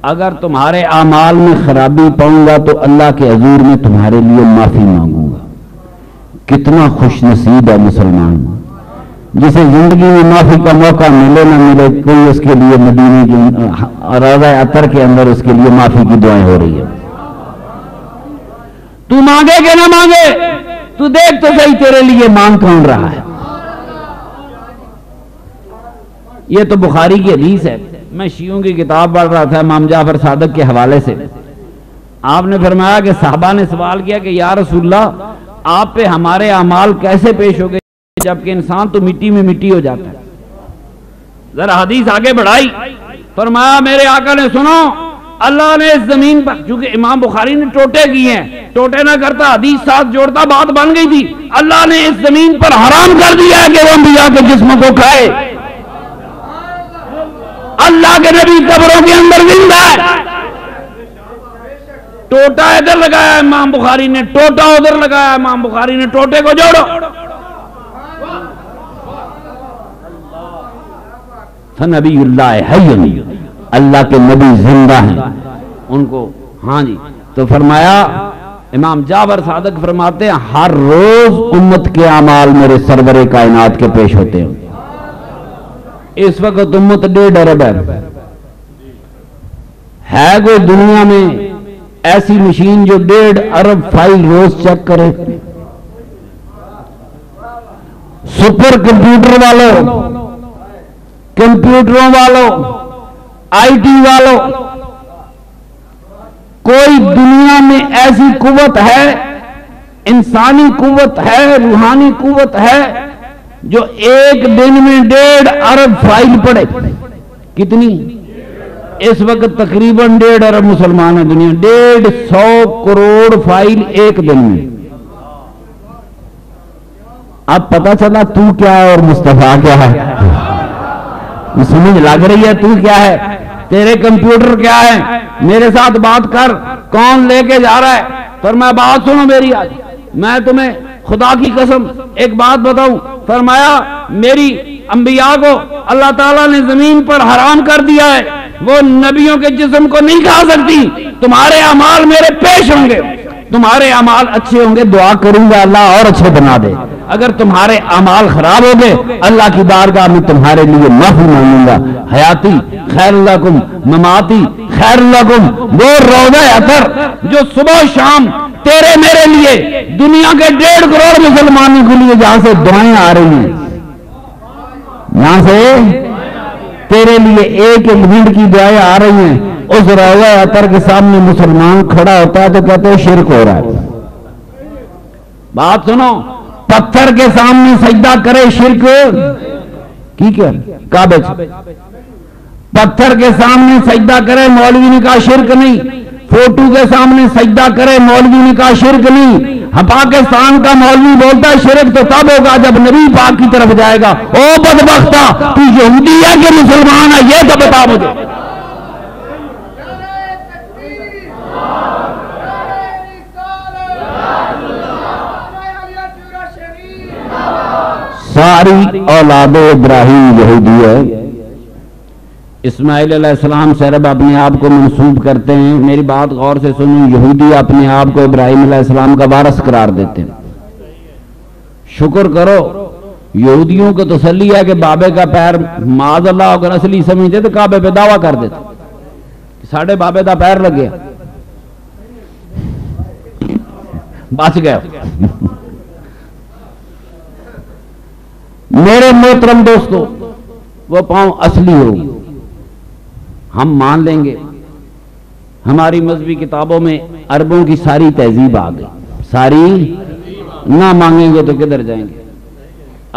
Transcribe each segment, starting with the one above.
اگر تمہارے اعمال میں خرابی پاؤں گا تو اللہ کے حضور میں تمہارے لیے معافی مانگوں گا۔ کتنا خوش نصیب ہے مسلمان، جسے زندگی میں معافی کا موقع ملے نہ ملے، کوئی اس کے لیے مدینے کی روضہ عطر کے اندر اس کے لیے معافی کی دعائیں ہو رہی ہے۔ تو مانگے کہ نہ مانگے، تو دیکھ تو صحیح تیرے لیے مانگ کون رہا ہے۔ یہ تو بخاری کی حدیث ہے۔ میں شیعوں کی کتاب پڑھ رہا تھا امام جعفر صادق کے حوالے سے۔ آپ نے فرمایا کہ صحابہ نے سوال کیا کہ یا رسول اللہ، آپ پہ ہمارے اعمال کیسے پیش ہو گئے جبکہ انسان تو مٹی میں مٹی ہو جاتا ہے۔ ذرا حدیث آگے بڑھائی، فرمایا میرے آقا نے سنو، اللہ نے اس زمین پر، چونکہ امام بخاری نے ٹوٹے کیے ہیں، ٹوٹے نہ کرتا حدیث ساتھ جوڑتا بات بن گئی تھی۔ اللہ نے اس زمین پر حرام کر دیا ہے کہ وہ انبیاء کے جسم کو کھائے۔ اللہ کے نبی قبروں کے اندر زندہ ہے۔ ٹوٹا ادھر لگایا امام بخاری نے، ٹوٹا ادھر لگایا امام بخاری نے، ٹوٹے کو جوڑو۔ فنبی اللہ حی، اللہ کے نبی زندہ ہیں، ان کو ہاں جی۔ تو فرمایا امام جعفر صادق فرماتے ہیں ہر روز امت کے اعمال میرے سرور کائنات کے پیش ہوتے ہیں۔ اس وقت امت 1.5 ارب ہے کوئی دنیا میں ایسی مشین جو 1.5 ارب فائل روز چیک کرے؟ سپر کمپیوٹر والوں، کمپیوٹروں والوں، آئی ٹی والوں، کوئی دنیا میں ایسی قوت ہے، انسانی قوت ہے، روحانی قوت ہے جو ایک دن میں 1.5 ارب فائل پڑھے؟ کتنی؟ اس وقت تقریباً 1.5 ارب مسلمان ہیں دنیا، 150 کروڑ فائل ایک دن میں۔ اب پتہ چلا تو کیا ہے اور مصطفیٰ کیا ہے، سمجھ لگ رہی ہے تو کیا ہے، تیرے کمپیوٹر کیا ہے۔ میرے ساتھ بات کر، کون لے کے جا رہا ہے؟ فرمایا بات سنو میری، آج میں تمہیں خدا کی قسم ایک بات بتاؤں، فرمایا میری انبیاء کو اللہ تعالیٰ نے زمین پر حرام کر دیا ہے، وہ نبیوں کے جسم کو نہیں کھا سکتی۔ تمہارے اعمال میرے پیش ہوں گے، تمہارے اعمال اچھے ہوں گے، دعا کروں گا اللہ اور اچھے بنا دے۔ اگر تمہارے اعمال خراب ہو گئے، اللہ کی بارگاہ میں تمہارے لیے معافی مانگوں گا۔ حیاتی خیر لکم، مماتی خیر لکم، وہ روضہ عطر جو صبح شام تیرے میرے لیے دنیا کے 1.5 کروڑ مسلمانوں کے لیے جہاں سے دعائیں آ رہی ہیں، یہاں سے تیرے لیے ایک ایک منٹ کی دعائیں آ رہی ہیں، اس روضہ عطر کے سامنے مسلمان کھڑا ہوتا ہے تو کہتے ہیں شرک ہو رہا ہے۔ بات سنو، پتھر کے سامنے سجدہ کرے شرک، ٹھیک ہے کعبے سے پتھر کے سامنے سجدہ کرے، مولوی نے کہا شرک نہیں۔ فوٹو کے سامنے سجدہ کرے، مولوی نے کہا شرک نہیں۔ پاکستان کا مولوی بولتا ہے شرک تو تب ہوگا جب نبی پاک کی طرف جائے گا۔ او بدبختہ، تو یہودی ہے کہ مسلمان ہے یہ تو بتا مجھے۔ ساری اولاد ابراہیم یہودی ہے۔ اسماعیل علیہ السلام سے رب اپنے آپ کو منسوب کرتے ہیں، میری بات غور سے سنیں، یہودی اپنے آپ کو ابراہیم علیہ السلام کا وارث قرار دیتے ہیں۔ شکر کرو، یہودیوں کو تسلی ہے کہ بابے کا پیر معاذ اللہ اگر اصلی سمجھتے تو کعبے پہ دعویٰ کر دیتے ساڑھے بابے کا پیر لگ گیا، بچ گئے۔ میرے محترم دوستو، وہ پاؤں اصلی ہو، ہم مان لیں گے۔ ہماری مذہبی کتابوں میں عربوں کی ساری تہذیب آ گئی، ساری نہ مانگیں گے تو کدھر جائیں گے۔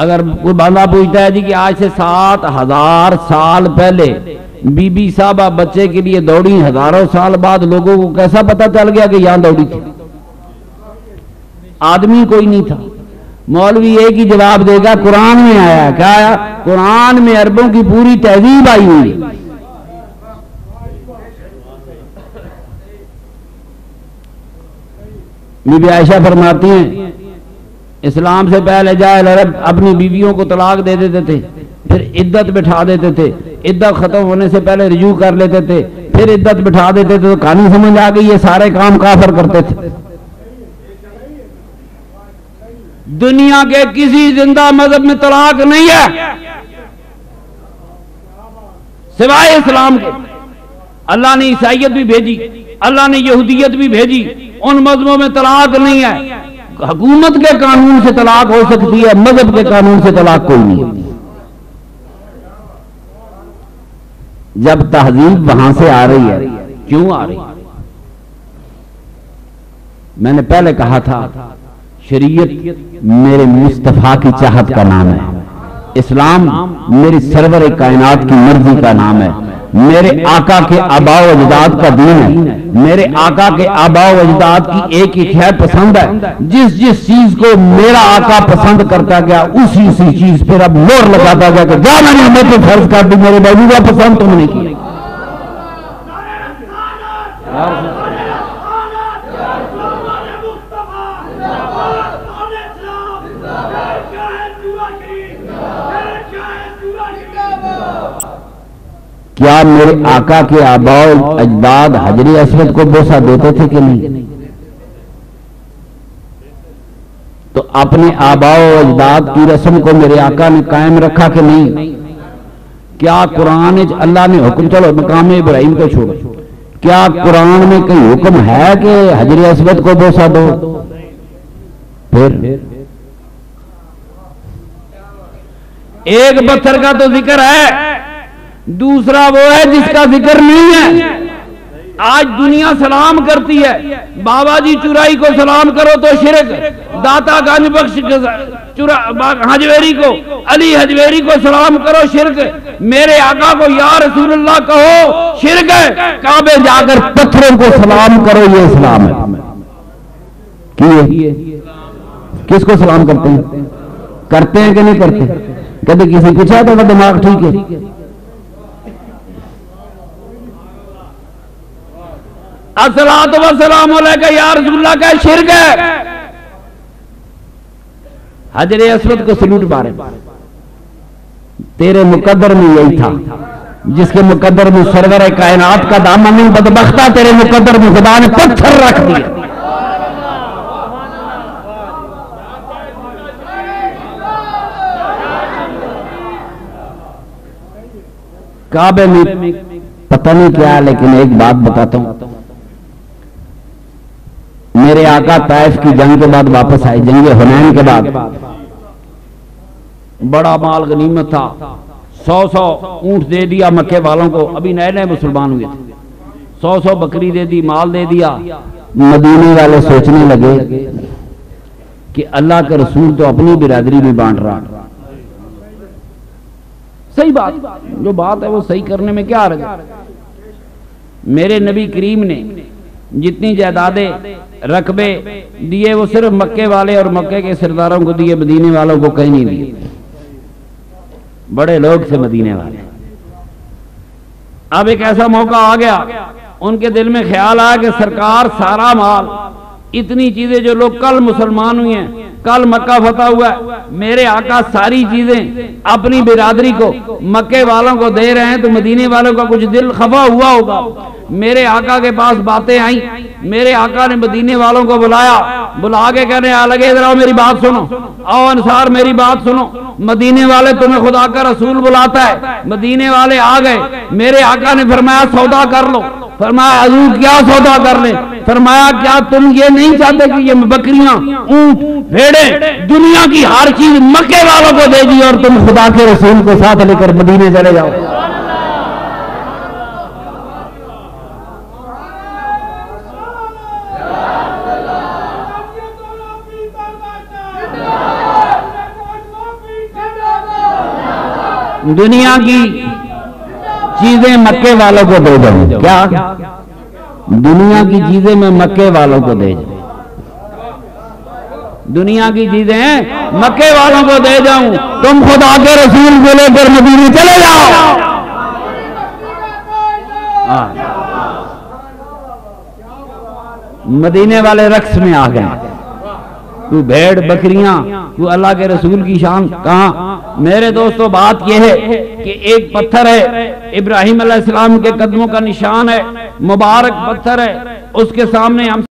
اگر کوئی بندہ پوچھتا ہے جی کہ آج سے 7000 سال پہلے بی بی صاحبہ بچے کے لیے دوڑی، ہزاروں سال بعد لوگوں کو کیسا پتہ چل گیا کہ یہاں دوڑی تھی؟ آدمی کوئی نہیں تھا۔ مولوی ایک ہی جواب دے گا، قرآن میں آیا۔ کیا آیا؟ قرآن میں عربوں کی پوری تہذیب آئی ہوئی ہے۔ بی بی عائشہ فرماتی ہیں اسلام سے پہلے جاہل عرب اپنی بیویوں کو طلاق دے دیتے تھے، پھر عدت بٹھا دیتے تھے، عدت ختم ہونے سے پہلے رجوع کر لیتے تھے، پھر پھر عدت بٹھا دیتے تھے تو کہانی سمجھ آ گئی یہ سارے کام کافر کرتے تھے. دنیا کے کسی زندہ مذہب میں طلاق نہیں ہے سوائے اسلام کے. اللہ نے عیسائیت بھی بھیجی, اللہ نے یہودیت بھی بھیجی, ان مذہبوں میں طلاق نہیں ہے. حکومت کے قانون سے طلاق ہو سکتی ہے, مذہب کے قانون سے طلاق کوئی نہیں. جب تہذیب وہاں سے آ رہی ہے, کیوں آ رہی ہے؟ میں نے پہلے کہا تھا شریعت میرے مصطفیٰ کی چاہت کا نام ہے, اسلام میری سرور کائنات کی مرضی کا نام ہے, میرے آقا کے آباء و اجداد کا دین ہے, میرے آقا کے آباء و اجداد کی ایک ہی خیر پسند ہے. جس جس چیز کو میرا آقا پسند کرتا گیا اسی چیز پھر اب مور لگاتا گیا کہ جا میں نے ہمیں تو فرض کر دی, میرے محبوبہ پسند تم نے کی. کیا میرے آقا کے آباء و اجداد حجر اسود کو بوسہ دیتے تھے کہ نہیں؟ تو اپنے آباء و اجداد کی رسم کو میرے آقا نے قائم رکھا کہ نہیں؟ کیا قرآن اللہ نے حکم, چلو مقام ابراہیم کو چھوڑو, کیا قرآن میں کوئی حکم ہے کہ حجر اسود کو بوسہ دو؟ پھر ایک پتھر کا تو ذکر ہے, دوسرا وہ ہے جس کا ذکر نہیں ہے. آج دنیا سلام کرتی ہے, بابا جی چورائی کو سلام کرو تو شرک, داتا گنج بخش حجویری کو, علی حجویری کو سلام کرو شرک, میرے آقا کو یا رسول اللہ کہو شرک ہے, کعبے جا کر پتھروں کو سلام کرو یہ اسلام ہے. کس کو سلام کرتے ہیں؟ کرتے ہیں کہ نہیں کرتے؟ کبھی کسی پوچھا تو وہ دماغ ٹھیک ہے؟ الصلاۃ والسلام علیکہ یا رسول اللہ کا شرک ہے. حجر اسود کو سلوٹ مارے, تیرے مقدر میں یہی تھا, جس کے مقدر میں سرور کائنات کا دامن نہیں, بدبختہ تیرے مقدر میں خدا نے پتھر رکھ دیا. کعبے میں پتہ نہیں کیا, لیکن ایک بات بتاتا ہوں, میرے آقا طائف کی جنگ کے بعد واپس آئے, جنگ حنین کے بعد بڑا مال غنیمت تھا, 100 اونٹ دے دیا مکے والوں کو, ابھی نئے نئے مسلمان ہوئے تھے, 100 بکری دے دی, مال دے دیا. مدینے والے سوچنے لگے کہ اللہ کا رسول تو اپنی برادری میں بانٹ رہا. صحیح بات, جو بات ہے وہ صحیح کرنے میں کیا حرج ہے. میرے نبی کریم نے جتنی جائیدادیں رقبے دیے وہ صرف مکے والے اور مکے کے سرداروں کو دیے, مدینے والوں کو کہیں نہیں دیے. بڑے لوگ تھے مدینے والے. اب ایک ایسا موقع آ گیا, ان کے دل میں خیال آیا کہ سرکار سارا مال, اتنی چیزیں جو لوگ کل مسلمان ہوئے ہیں, کل مکہ فتح ہوا ہے, میرے آقا ساری چیزیں اپنی برادری کو مکے والوں کو دے رہے ہیں, تو مدینے والوں کا کچھ دل خفا ہوا ہوگا. میرے آقا کے پاس باتیں آئیں, میرے آقا نے مدینے والوں کو بلایا, بلا کے کہنے لگے ادھر آؤ میری بات سنو, آؤ انصار میری بات سنو, مدینے والے تمہیں خدا کا رسول بلاتا ہے. مدینے والے آ گئے, میرے آقا نے فرمایا سودا کر لو. فرمایا حضور کیا سودا کر لیں؟ فرمایا کیا تم یہ نہیں چاہتے کہ یہ بکریاں, اونٹ, بھیڑیں, دنیا کی ہر چیز مکے والوں کو دے دی اور تم خدا کے رسول کو ساتھ لے کر مدینے چلے جاؤ؟ دنیا کی چیزیں مکے والوں کو دے دوں. کیا دنیا کی چیزیں میں مکے والوں کو دے جاؤں؟ دنیا کی چیزیں مکے والوں کو دے جاؤں, تم خدا کے رسول کو لے کر مدینے چلے جاؤ. مدینے والے رقص میں آ گئے, تو بھیڑ بکریاں, تو اللہ کے رسول کی شان کہاں, میرے دوستو بات یہ ہے کہ ایک پتھر ہے، ابراہیم علیہ السلام کے قدموں کا نشان ہے، مبارک پتھر ہے، اس کے سامنے ہم